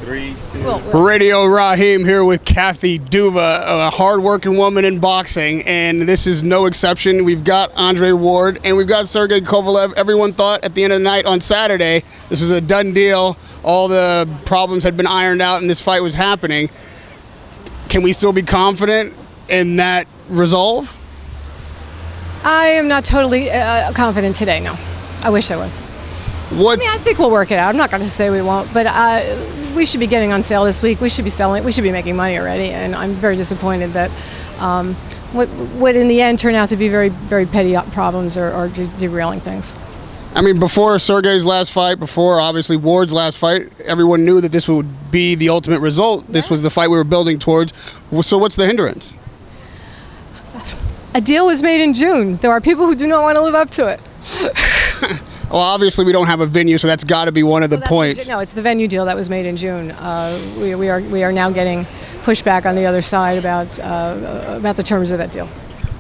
3, 2. Radio Raheem here with Kathy Duva, a hard-working woman in boxing, and this is no exception. We've got Andre Ward, and we've got Sergey Kovalev. Everyone thought at the end of the night on Saturday this was a done deal. All the problems had been ironed out, and this fight was happening. Can we still be confident in that resolve? I am not totally confident today, no. I wish I was. I think we'll work it out. I'm not going to say we won't, but we should be getting on sale this week. We should be selling. We should be making money already, and I'm very disappointed that what in the end turned out to be very, very petty problems or derailing things. I mean, before Sergey's last fight, before obviously Ward's last fight, everyone knew that this would be the ultimate result. Yeah. This was the fight we were building towards. So what's the hindrance? A deal was made in June. There are people who do not want to live up to it. Well, obviously we don't have a venue, so that's got to be one of the points. No, it's the venue deal that was made in June. We are now getting pushback on the other side about the terms of that deal.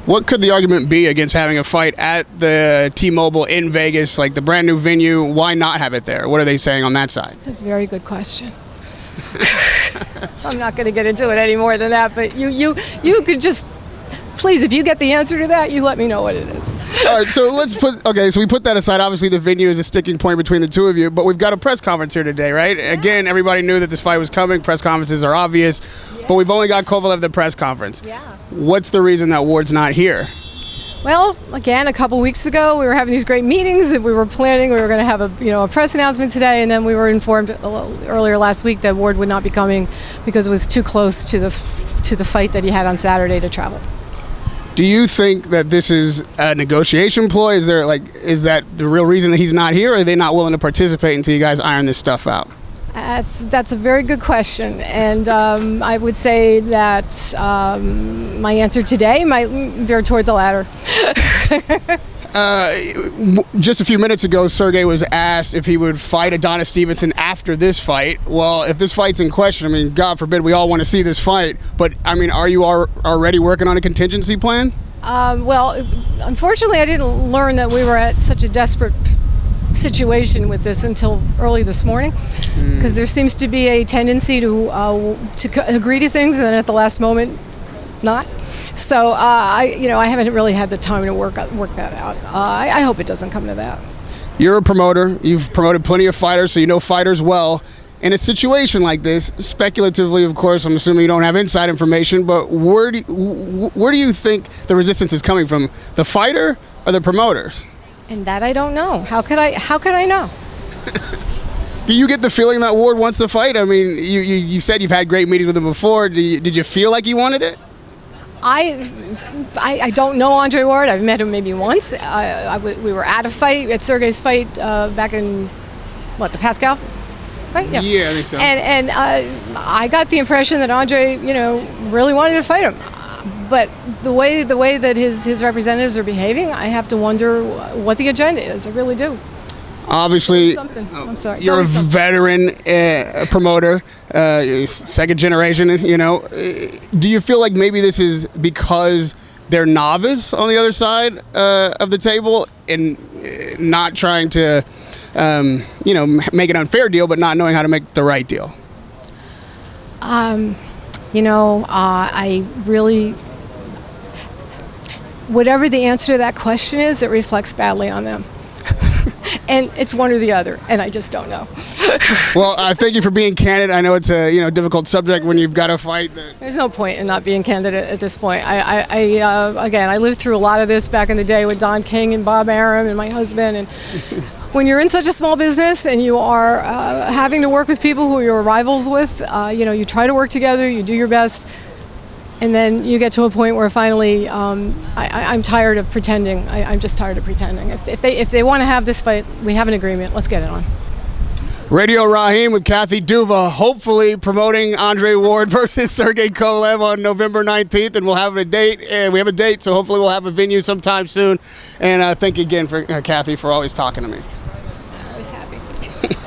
What could the argument be against having a fight at the T-Mobile in Vegas, like the brand new venue? Why not have it there? What are they saying on that side? It's a very good question. I'm not going to get into it any more than that, but you could just. Please, if you get the answer to that, you let me know what it is. All right, so we put that aside. Obviously, the venue is a sticking point between the two of you, but we've got a press conference here today, right? Yeah. Again, everybody knew that this fight was coming. Press conferences are obvious, but we've only got Kovalev at the press conference. Yeah. What's the reason that Ward's not here? Well, again, a couple weeks ago, we were having these great meetings, and we were planning. We were going to have a press announcement today, and then we were informed earlier last week that Ward would not be coming because it was too close to the fight that he had on Saturday to travel. Do you think that this is a negotiation ploy? Is that the real reason that he's not here, or are they not willing to participate until you guys iron this stuff out? That's a very good question, and I would say that my answer today might veer toward the latter. Just a few minutes ago, Sergey was asked if he would fight Adonis Stevenson after this fight. Well, if this fight's in question, I mean, God forbid we all want to see this fight, but I mean, are you already working on a contingency plan? Well, unfortunately, I didn't learn that we were at such a desperate situation with this until early this morning, because there seems to be a tendency to agree to things and then at the last moment not. So I haven't really had the time to work that out. I hope it doesn't come to that. You're a promoter. You've promoted plenty of fighters, so you know fighters well. In a situation like this, speculatively, of course, I'm assuming you don't have inside information, but where do you think the resistance is coming from? The fighter or the promoters? And that I don't know. How could I know? Do you get the feeling that Ward wants the fight? I mean, you said you've had great meetings with him before. Did you feel like he wanted it? I don't know Andre Ward. I've met him maybe once. We were at a fight, at Sergey's fight back in, the Pascal fight? Yeah, I think so. And I got the impression that Andre, really wanted to fight him. But the way that his representatives are behaving, I have to wonder what the agenda is. I really do. Obviously, I'm sorry. You're a veteran promoter, second generation, Do you feel like maybe this is because they're novice on the other side of the table and not trying to, make an unfair deal, but not knowing how to make the right deal? I really, whatever the answer to that question is, it reflects badly on them. And it's one or the other, and I just don't know. Well, thank you for being candid. I know it's a difficult subject when you've got a fight. There's no point in not being candid at this point. I lived through a lot of this back in the day with Don King and Bob Arum and my husband. And when you're in such a small business and you are having to work with people who you're rivals with, you try to work together, you do your best. And then you get to a point where finally, I'm tired of pretending. I'm just tired of pretending. If they want to have this fight, we have an agreement. Let's get it on. Radio Raheem with Kathy Duva, hopefully promoting Andre Ward versus Sergey Kovalev on November 19th, and we'll have a date. We have a date, so hopefully we'll have a venue sometime soon. And thank you again for Kathy for always talking to me.